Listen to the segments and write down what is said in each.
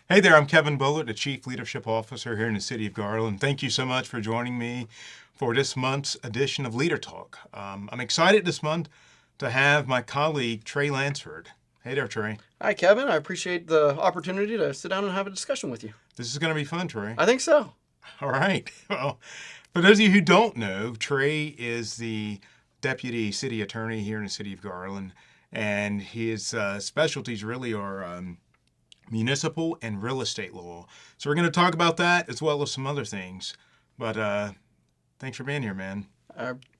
Hey there, I'm Kevin Bullard, the Chief Leadership Officer here in the City of Garland. Thank you so much for joining me for this month's edition of Leader Talk. I'm excited this month to have my colleague, Trey Lansford. Hey there, Trey. Hi, Kevin. I appreciate the opportunity to sit down and have a discussion with you. This is going to be fun, Trey. I think so. All right. Well, for those of you who don't know, Trey is the Deputy City Attorney here in the City of Garland, and his specialties really are municipal and real estate law. So we're going to talk about that as well as some other things. But thanks for being here, man.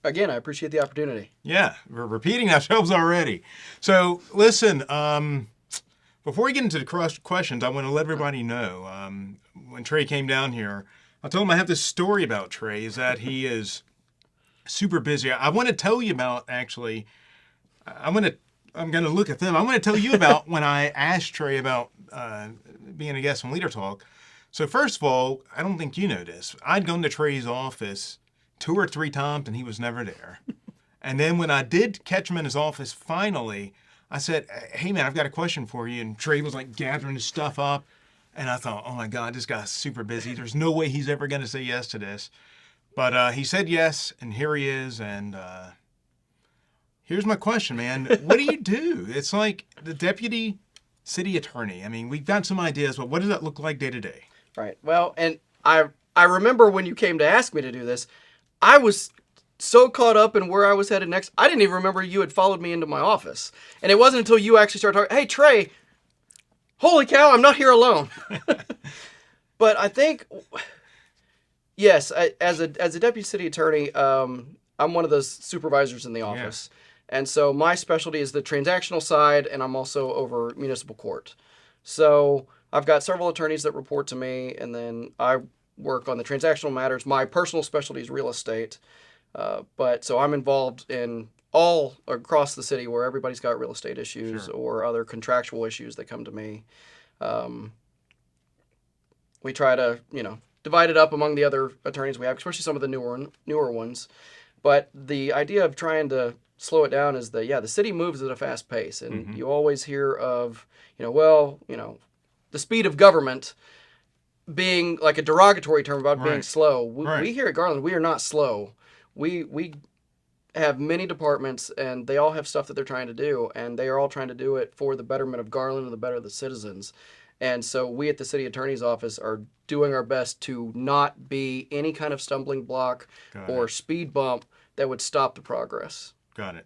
Again, I appreciate the opportunity. Yeah, we're repeating ourselves already. So listen, before we get into the questions, I want to let everybody know, when Trey came down here, I told him I have this story about Trey, is that he is super busy. I want to tell you about, actually, I'm going to look at them. I'm going to tell you about when I asked Trey about being a guest on Leader Talk. So first of all, I don't think you know this. I'd gone to Trey's office 2 or 3 times and he was never there. And then when I did catch him in his office, finally, I said, hey man, I've got a question for you. And Trey was like gathering his stuff up. And I thought, oh my God, this guy's super busy. There's no way he's ever going to say yes to this. But he said yes, and here he is. And here's my question, man. What do you do? It's like the deputy city attorney. I mean, we've got some ideas, but what does that look like day to day? Right. Well, and I remember when you came to ask me to do this, I was so caught up in where I was headed next, I didn't even remember you had followed me into my office. And it wasn't until you actually started talking, hey, Trey, holy cow, I'm not here alone. But I think, yes, as a deputy city attorney, I'm one of those supervisors in the office. Yeah. And so my specialty is the transactional side, and I'm also over municipal court. So I've got several attorneys that report to me, and then I work on the transactional matters. My personal specialty is real estate. But so I'm involved in all across the city where everybody's got real estate issues or other contractual issues that come to me. We try to, divide it up among the other attorneys we have, especially some of the newer ones. But the idea of trying to slow it down is the city moves at a fast pace, and you always hear of, the speed of government being like a derogatory term about being slow. We here at Garland, we are not slow. We have many departments, and they all have stuff that they're trying to do, and they are all trying to do it for the betterment of Garland and the better of the citizens. And so we at the city attorney's office are doing our best to not be any kind of stumbling block or speed bump that would stop the progress. Got it.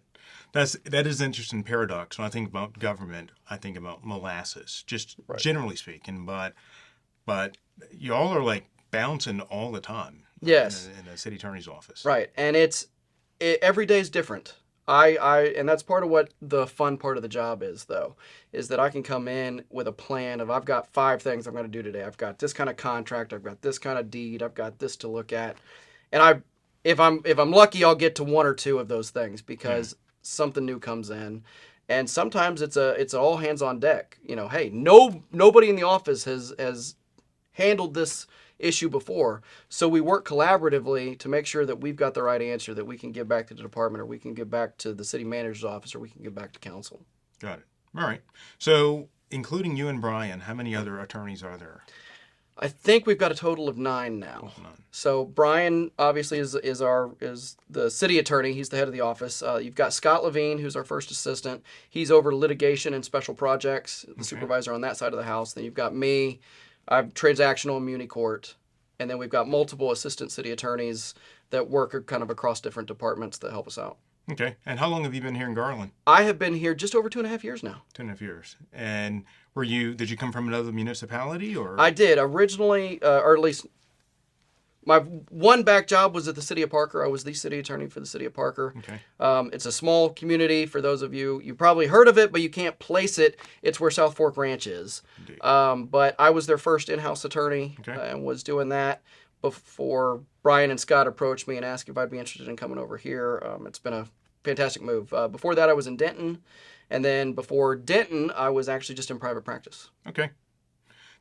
That is an interesting paradox. When I think about government, I think about molasses, just generally speaking. But you all are like bouncing all the time. Yes. In the city attorney's office. Right. And every day is different. And that's part of what the fun part of the job is, though, is that I can come in with a plan of I've got 5 things I'm going to do today. I've got this kind of contract. I've got this kind of deed. I've got this to look at. And if I'm lucky, I'll get to 1 or 2 of those things because something new comes in. And sometimes it's all hands on deck. Hey, nobody in the office has handled this issue before. So we work collaboratively to make sure that we've got the right answer that we can give back to the department, or we can give back to the city manager's office, or we can give back to council. Got it. All right. So including you and Brian, how many other attorneys are there? I think we've got a total of 9 now. 9. So Brian obviously is the city attorney. He's the head of the office. You've got Scott Levine, who's our first assistant. He's over litigation and special projects, the supervisor on that side of the house. Then you've got me. I'm transactional and muni court. And then we've got multiple assistant city attorneys that work kind of across different departments that help us out. Okay. And how long have you been here in Garland? I have been here just over 2.5 years now. 2.5 years. And did you come from another municipality or? I did originally, or at least my one back job was at the city of Parker. I was the city attorney for the city of Parker. Okay. It's a small community. For those of you probably heard of it, but you can't place it. It's where South Fork Ranch is. But I was their first in-house attorney and was doing that before Brian and Scott approached me and asked if I'd be interested in coming over here. It's been a fantastic move. Before that, I was in Denton. And then before Denton, I was actually just in private practice. Okay.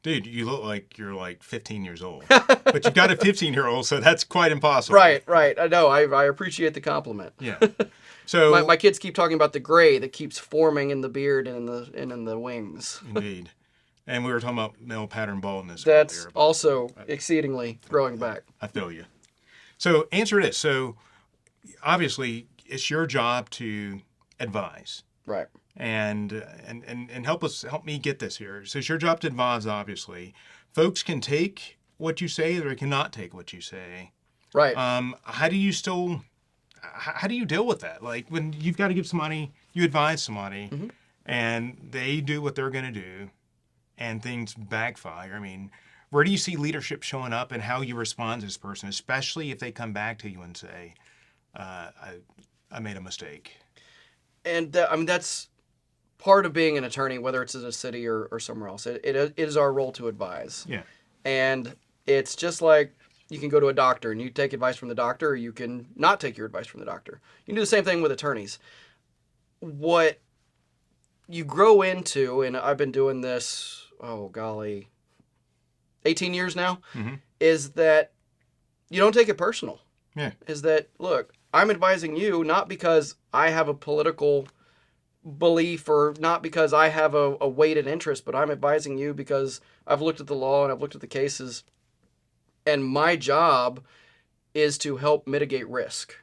Dude, you look like you're like 15 years old. But you've got a 15-year-old, so that's quite impossible. Right. I know. I appreciate the compliment. Yeah. So my kids keep talking about the gray that keeps forming in the beard and in the wings. Indeed. And we were talking about male pattern baldness That's earlier. also exceedingly growing back. I feel you. So answer this. So obviously it's your job to advise. Right. And help me get this here. So it's your job to advise, obviously. Folks can take what you say or they cannot take what you say. Right. How do you deal with that? Like when you've got to give somebody, you advise somebody and they do what they're going to do and things backfire. I mean, where do you see leadership showing up and how you respond to this person, especially if they come back to you and say, I made a mistake? And that's part of being an attorney, whether it's in a city or somewhere else. It is our role to advise. Yeah. And it's just like you can go to a doctor and you take advice from the doctor, or you can not take your advice from the doctor. You can do the same thing with attorneys. What you grow into, and I've been doing this, 18 years now, is that you don't take it personal. Yeah. Is that, look, I'm advising you not because I have a political belief or not because I have a weighted interest, but I'm advising you because I've looked at the law and I've looked at the cases, and my job is to help mitigate risk.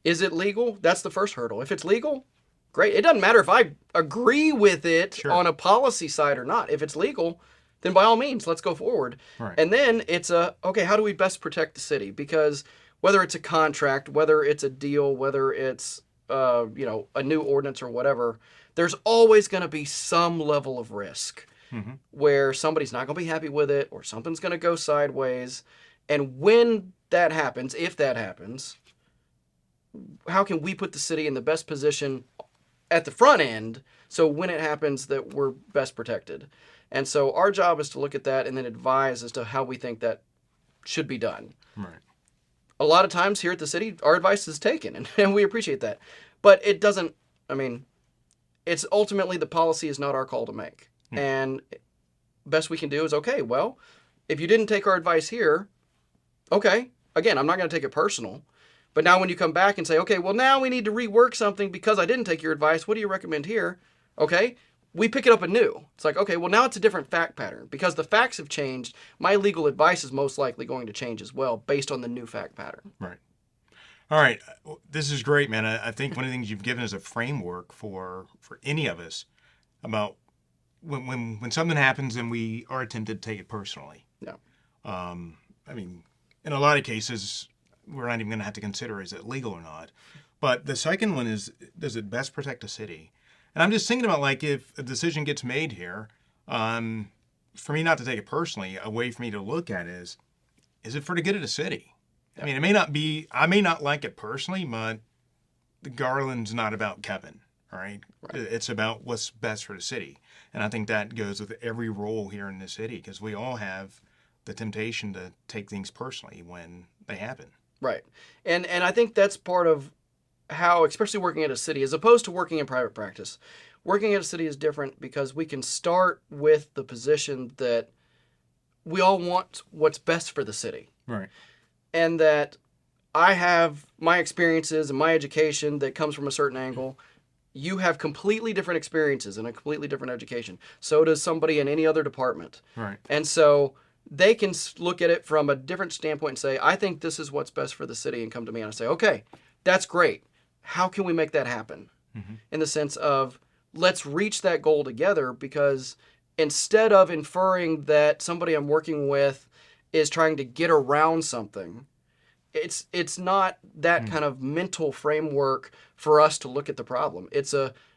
Is it legal? That's the first hurdle. If it's legal, great. It doesn't matter if I agree with it on a policy side or not. If it's legal, then by all means, let's go forward. Right. And then it's okay, how do we best protect the city? Because whether it's a contract, whether it's a deal, whether it's a new ordinance or whatever, there's always going to be some level of risk where somebody's not going to be happy with it or something's going to go sideways. And when that happens, if that happens, how can we put the city in the best position at the front end so when it happens that we're best protected? And so our job is to look at that and then advise as to how we think that should be done. Right. A lot of times here at the city, our advice is taken, and we appreciate that. But it doesn't, it's ultimately the policy is not our call to make. And best we can do is, okay, well, if you didn't take our advice here, okay, again, I'm not going to take it personal. But now when you come back and say, okay, well, now we need to rework something because I didn't take your advice, what do you recommend here? Okay, we pick it up anew. It's like, okay, well, now it's a different fact pattern. Because the facts have changed, my legal advice is most likely going to change as well based on the new fact pattern. Right. All right. This is great, man. I think one of the things you've given is a framework for any of us about when something happens and we are tempted to take it personally. Yeah. In a lot of cases, we're not even going to have to consider is it legal or not. But the second one is, does it best protect the city? And I'm just thinking about, like, if a decision gets made here, for me not to take it personally, a way for me to look at it is it for the good of the city? Yeah. It may not be, I may not like it personally, but the Garland's not about Kevin, all right? It's about what's best for the city. And I think that goes with every role here in the city, because we all have the temptation to take things personally when they happen. Right. And I think that's part of how, especially working at a city, as opposed to working in private practice, working at a city is different because we can start with the position that we all want what's best for the city. Right. And that I have my experiences and my education that comes from a certain angle. You have completely different experiences and a completely different education. So does somebody in any other department. Right. And so they can look at it from a different standpoint and say, I think this is what's best for the city, and come to me and I say, okay, that's great. How can we make that happen? In the sense of, let's reach that goal together, because instead of inferring that somebody I'm working with is trying to get around something, it's not that kind of mental framework for us to look at the problem. It's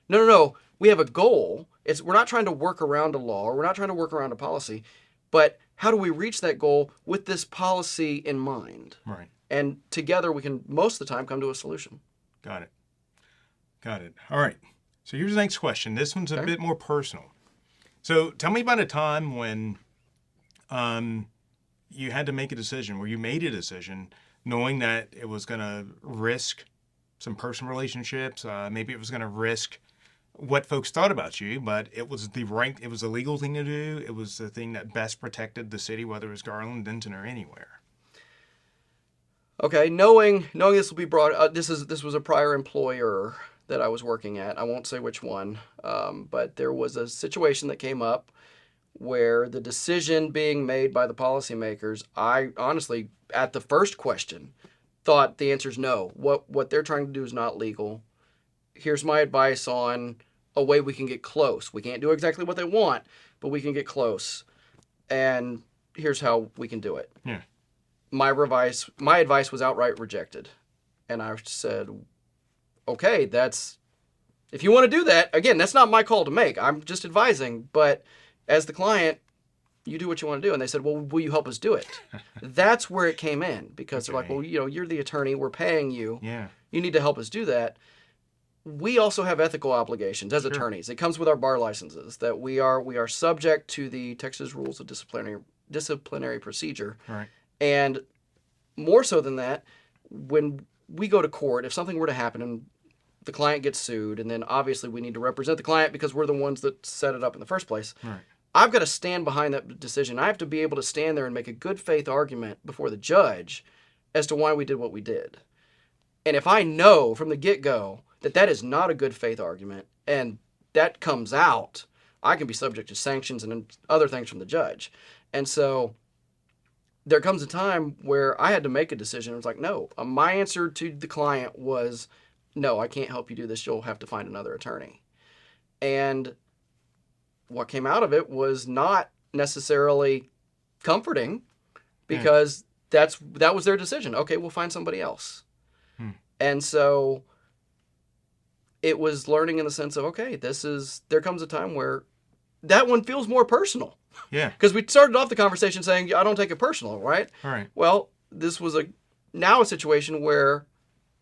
no, we have a goal. We're not trying to work around a law, or we're not trying to work around a policy, but how do we reach that goal with this policy in mind? Right. And together we can, most of the time, come to a solution. Got it. All right. So here's the next question. This one's a bit more personal. So tell me about a time when you had to make a decision, where you made a decision knowing that it was going to risk some personal relationships. Maybe it was going to risk what folks thought about you, but it was the legal thing to do. It was the thing that best protected the city, whether it was Garland, Denton, or anywhere. Okay, knowing this will be brought. This was a prior employer that I was working at. I won't say which one, but there was a situation that came up where the decision being made by the policymakers, I honestly, at the first question, thought the answer is no. What they're trying to do is not legal. Here's my advice on a way we can get close. We can't do exactly what they want, but we can get close. And here's how we can do it. Yeah. My advice was outright rejected. And I said, okay, if you want to do that, again, that's not my call to make. I'm just advising. But as the client, you do what you want to do. And they said, well, will you help us do it? That's where it came in, because they're like, well, you're the attorney. We're paying you. Yeah. You need to help us do that. We also have ethical obligations as attorneys. It comes with our bar licenses that we are subject to the Texas Rules of Disciplinary Procedure. Right. And more so than that, when we go to court, if something were to happen and the client gets sued, and then obviously we need to represent the client because we're the ones that set it up in the first place. Right. I've got to stand behind that decision. I have to be able to stand there and make a good faith argument before the judge as to why we did what we did. And if I know from the get-go that is not a good faith argument, and that comes out, I can be subject to sanctions and other things from the judge. And so there comes a time where I had to make a decision. It was like, no, my answer to the client was, no, I can't help you do this. You'll have to find another attorney. And what came out of it was not necessarily comforting, because that was their decision. Okay, we'll find somebody else. And so it was learning in the sense of, okay, there comes a time where that one feels more personal. Yeah. Because we started off the conversation saying, I don't take it personal, right? All right. Well, this was now a situation where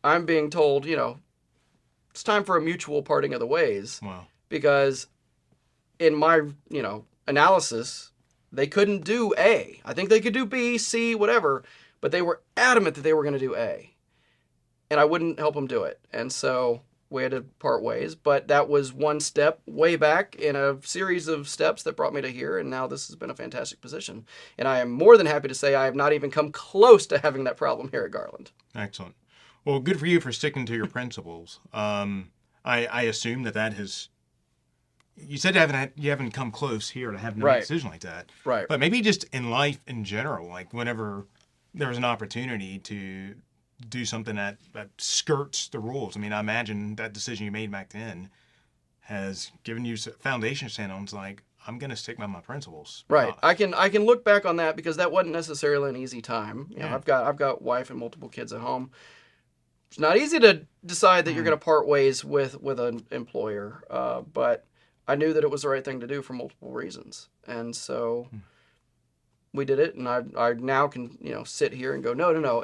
I'm being told, it's time for a mutual parting of the ways. Wow. Because in my, analysis, they couldn't do A. I think they could do B, C, whatever, but they were adamant that they were going to do A. And I wouldn't help them do it. And so we had to part ways. But that was one step way back in a series of steps that brought me to here. And now this has been a fantastic position. And I am more than happy to say I have not even come close to having that problem here at Garland. Excellent. Well, good for you for sticking to your principles. I assume that has... You said you haven't come close here to having a decision like that. Right. But maybe just in life in general, like whenever there's an opportunity to do something that skirts the rules. I mean, I imagine that decision you made back then has given you a foundation to stand on. It's like, I'm going to stick by my principles. Right. I can look back on that, because that wasn't necessarily an easy time. I've got wife and multiple kids at home. It's not easy to decide that you're going to part ways with an employer, but I knew that it was the right thing to do for multiple reasons. And so we did it, and I now can, sit here and go, no.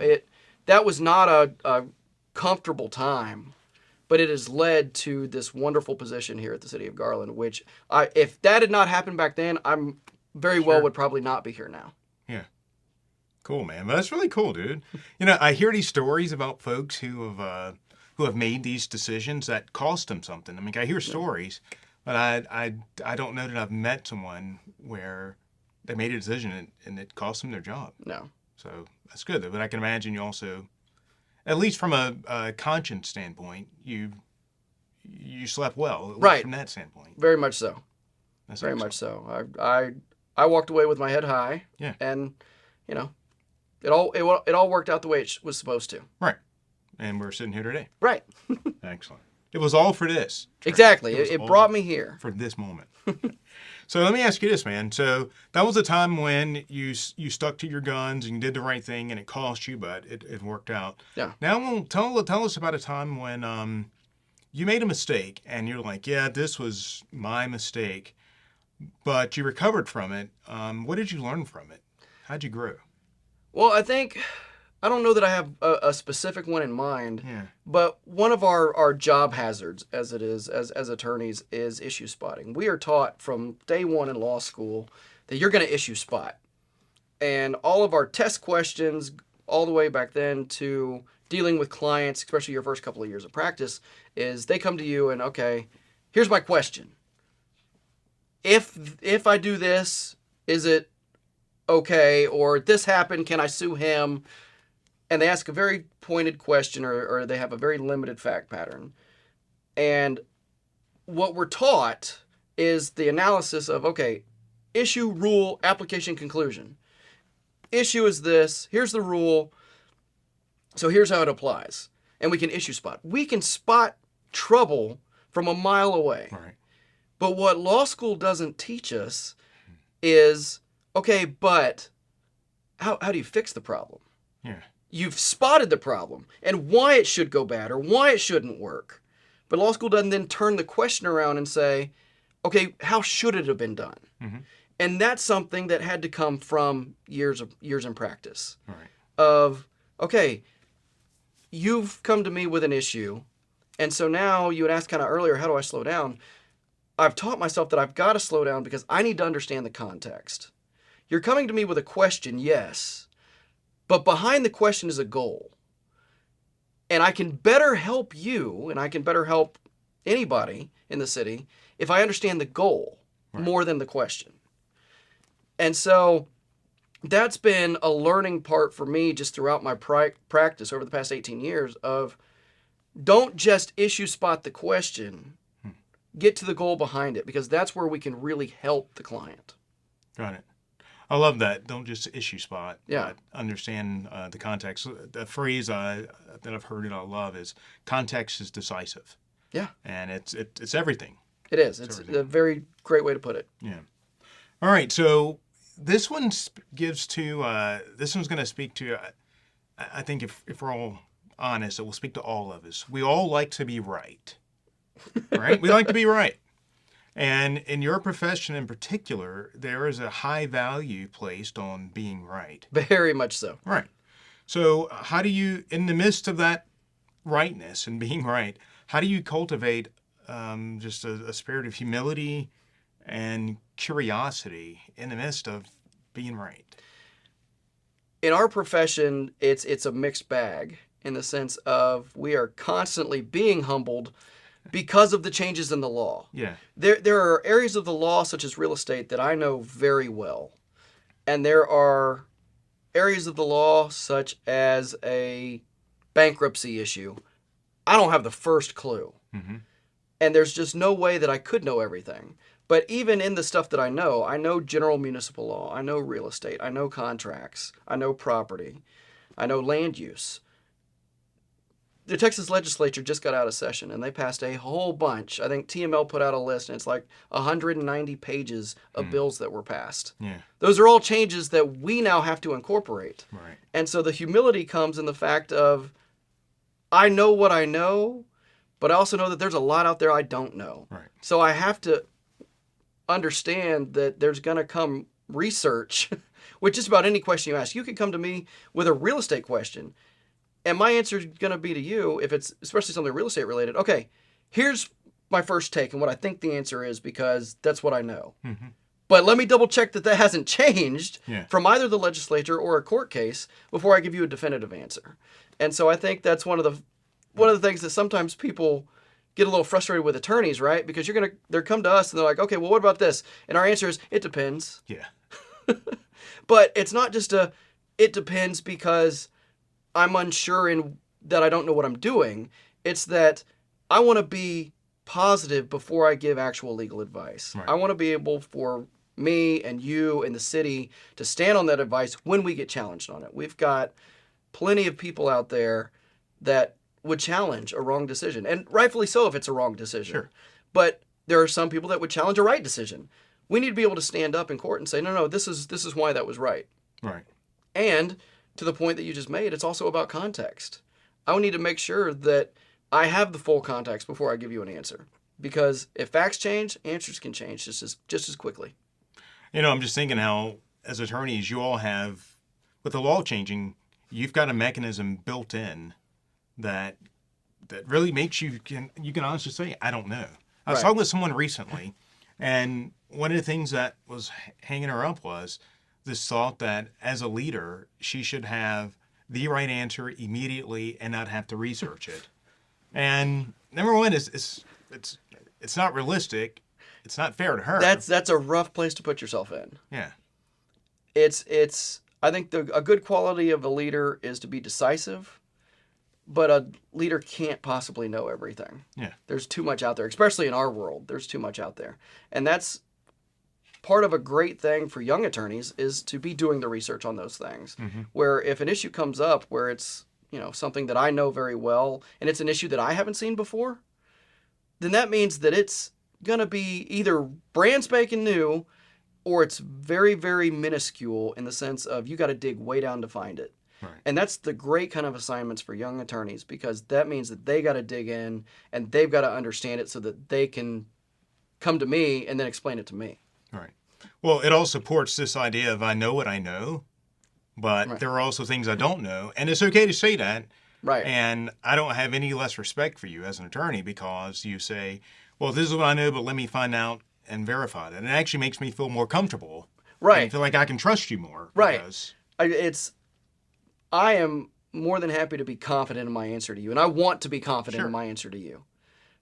That was not a comfortable time, but it has led to this wonderful position here at the City of Garland, which if that had not happened back then, I'm very well would probably not be here now. Yeah. Cool, man. Well, that's really cool, dude. I hear these stories about folks who have made these decisions that cost them something. I mean, I hear stories, but I don't know that I've met someone where they made a decision and it cost them their job. No. So that's good. But I can imagine you also, at least from a conscience standpoint, you slept well. At least from that standpoint. Very much so. That's very excellent. much so. I walked away with my head high. Yeah. And, it all worked out the way it was supposed to. Right. And we're sitting here today. Right. Excellent. It was all for this. Trey. Exactly. It brought me here. For this moment. So let me ask you this, man. So that was a time when you stuck to your guns and you did the right thing, and it cost you, but it worked out. Yeah. Now tell us about a time when you made a mistake and you're like, yeah, this was my mistake, but you recovered from it. What did you learn from it? How'd you grow? Well, I don't know that I have a specific one in mind, but one of our job hazards, as it is as attorneys, is issue spotting. We are taught from day one in law school that you're going to issue spot. And all of our test questions, all the way back then to dealing with clients, especially your first couple of years of practice, is they come to you and, okay, here's my question. If I do this, is it okay? Or this happened, can I sue him? And they ask a very pointed question, or they have a very limited fact pattern. And what we're taught is the analysis of, okay, issue, rule, application, conclusion. Issue is this. Here's the rule. So here's how it applies. And we can issue spot. We can spot trouble from a mile away. Right. But what law school doesn't teach us is, okay, but how do you fix the problem? Yeah. You've spotted the problem and why it should go bad or why it shouldn't work. But law school doesn't then turn the question around and say, okay, how should it have been done? Mm-hmm. And that's something that had to come from years in practice. Right. Of, okay, you've come to me with an issue, and so now you had asked kind of earlier, how do I slow down? I've taught myself that I've got to slow down because I need to understand the context. You're coming to me with a question, yes, but behind the question is a goal. And I can better help you, and I can better help anybody in the city if I understand the goal more than the question. And so that's been a learning part for me just throughout my practice over the past 18 years of don't just issue spot the question, get to the goal behind it, because that's where we can really help the client. Got it. I love that. Don't just issue spot. Yeah. But understand the context. The phrase that I've heard and I love is context is decisive. Yeah. And it's everything. It is. It's a very great way to put it. Yeah. All right. So this one gives to, this one's going to speak to, I think if we're all honest, it will speak to all of us. We all like to be right. Right? We like to be right. And in your profession in particular, there is a high value placed on being right. Very much so. Right. So how do you, in the midst of that rightness and being right, how do you cultivate just a spirit of humility and curiosity in the midst of being right? In our profession, it's a mixed bag in the sense of we are constantly being humbled because of the changes in the law. Yeah. There are areas of the law, such as real estate, that I know very well. And there are areas of the law, such as a bankruptcy issue. I don't have the first clue. Mm-hmm. And there's just no way that I could know everything. But even in the stuff that I know general municipal law, I know real estate, I know contracts, I know property, I know land use. The Texas legislature just got out of session and they passed a whole bunch. I think TML put out a list and it's like 190 pages of bills that were passed. Yeah. Those are all changes that we now have to incorporate. Right. And so the humility comes in the fact of, I know what I know, but I also know that there's a lot out there I don't know. Right. So I have to understand that there's going to come research with just about any question you ask. You could come to me with a real estate question, and my answer is going to be to you, if it's especially something real estate related, okay, here's my first take and what I think the answer is because that's what I know. Mm-hmm. But let me double check that hasn't changed from either the legislature or a court case before I give you a definitive answer. And so I think that's one of the things that sometimes people get a little frustrated with attorneys, right? Because they're come to us and they're like, okay, well, what about this? And our answer is, it depends. Yeah. But it's not just it depends because I'm unsure in that I don't know what I'm doing. It's that I want to be positive before I give actual legal advice. Right. I want to be able for me and you and the city to stand on that advice when we get challenged on it. We've got plenty of people out there that would challenge a wrong decision, and rightfully so if it's a wrong decision. Sure. But there are some people that would challenge a right decision. We need to be able to stand up in court and say, no, this is why that was right. Right. And to the point that you just made, it's also about context. I would need to make sure that I have the full context before I give you an answer, because if facts change, answers can change just as quickly. I'm just thinking how, as attorneys, you all have, with the law changing, you've got a mechanism built in that really makes you can honestly say, I don't know. I was talking with someone recently, and one of the things that was hanging her up was this thought that as a leader, she should have the right answer immediately and not have to research it. And number one is it's not realistic. It's not fair to her. That's a rough place to put yourself in. Yeah. It's I think a good quality of a leader is to be decisive, but a leader can't possibly know everything. Yeah. There's too much out there, especially in our world. There's too much out there. And that's part of a great thing for young attorneys is to be doing the research on those things. Where if an issue comes up where it's, something that I know very well and it's an issue that I haven't seen before, then that means that it's going to be either brand spanking new or it's very, very minuscule in the sense of you got to dig way down to find it. Right. And that's the great kind of assignments for young attorneys, because that means that they got to dig in and they've got to understand it so that they can come to me and then explain it to me. Right. Well, it all supports this idea of I know what I know, but there are also things I don't know. And it's okay to say that. Right. And I don't have any less respect for you as an attorney because you say, well, this is what I know, but let me find out and verify that. And it actually makes me feel more comfortable. Right. And feel like I can trust you more. Right. Because... I am more than happy to be confident in my answer to you. And I want to be confident in my answer to you.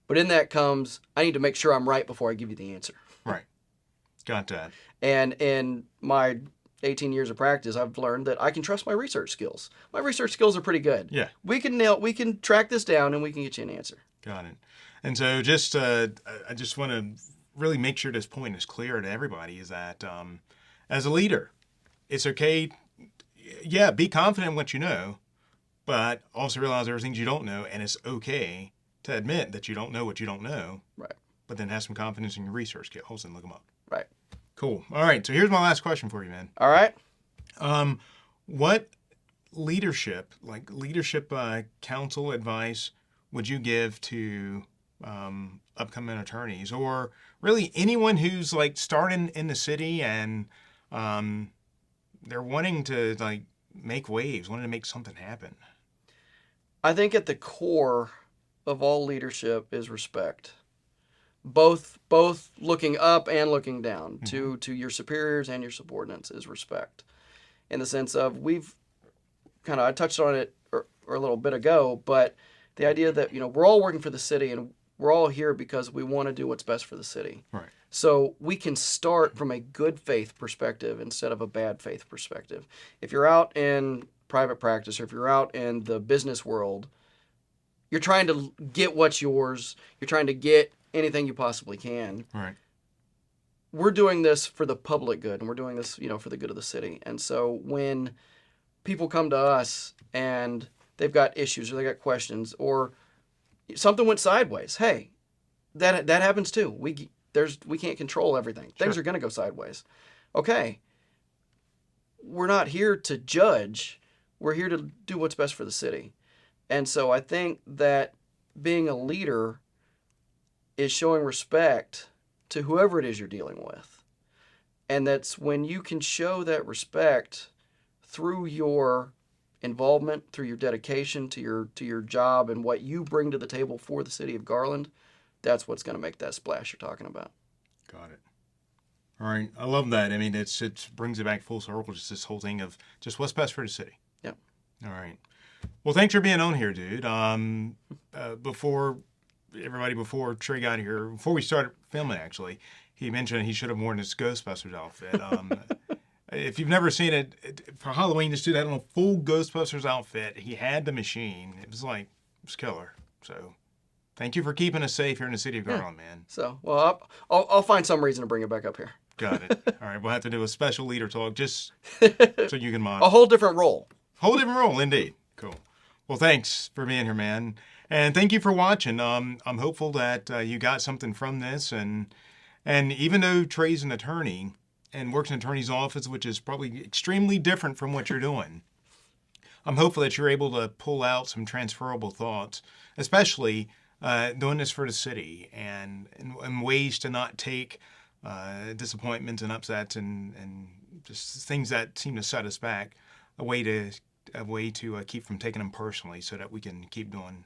But in that comes, I need to make sure I'm right before I give you the answer. Right. Got that. And in my 18 years of practice, I've learned that I can trust my research skills. My research skills are pretty good. Yeah. We can track this down and we can get you an answer. Got it. And so I just want to really make sure this point is clear to everybody is that as a leader, it's okay. Yeah, be confident in what you know, but also realize there are things you don't know, and it's okay to admit that you don't know what you don't know. Right. But then have some confidence in your research skills and look them up. Right. Cool. All right. So here's my last question for you, man. All right. What leadership counsel advice would you give to upcoming attorneys, or really anyone who's like starting in the city and they're wanting to like make waves, wanting to make something happen? I think at the core of all leadership is respect. Both looking up and looking down to your superiors and your subordinates is respect. In the sense of I touched on it a little bit ago, but the idea that, we're all working for the city and we're all here because we want to do what's best for the city. Right. So we can start from a good faith perspective instead of a bad faith perspective. If you're out in private practice or if you're out in the business world, you're trying to get what's yours. You're trying to get anything you possibly can. Right. We're doing this for the public good, and we're doing this, for the good of the city. And so when people come to us and they've got issues or they got questions or something went sideways, hey, that happens too. We can't control everything. Things are going to go sideways. Okay. We're not here to judge. We're here to do what's best for the city. And so I think that being a leader is showing respect to whoever it is you're dealing with. And that's when you can show that respect through your involvement, through your dedication to your job and what you bring to the table for the city of Garland, that's what's going to make that splash you're talking about. Got it. All right. I love that. I mean, it brings it back full circle, just this whole thing of just what's best for the city. Yeah. All right. Well, thanks for being on here, dude. Before Trey got here, before we started filming, actually, he mentioned he should have worn his Ghostbusters outfit. If you've never seen it, for Halloween, this dude had on a full Ghostbusters outfit. He had the machine. It was killer. So thank you for keeping us safe here in the city of Garland, man. So, well, I'll find some reason to bring it back up here. Got it. All right. We'll have to do a special leader talk just so you can model. A whole different role. Whole different role, indeed. Cool. Well, thanks for being here, man. And thank you for watching. I'm hopeful that you got something from this. And even though Trey's an attorney and works in an attorney's office, which is probably extremely different from what you're doing, I'm hopeful that you're able to pull out some transferable thoughts, especially doing this for the city and ways to not take disappointments and upsets and just things that seem to set us back, a way to keep from taking them personally so that we can keep doing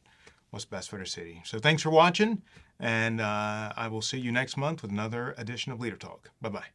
what's best for the city. So thanks for watching, and I will see you next month with another edition of Leader Talk. Bye-bye.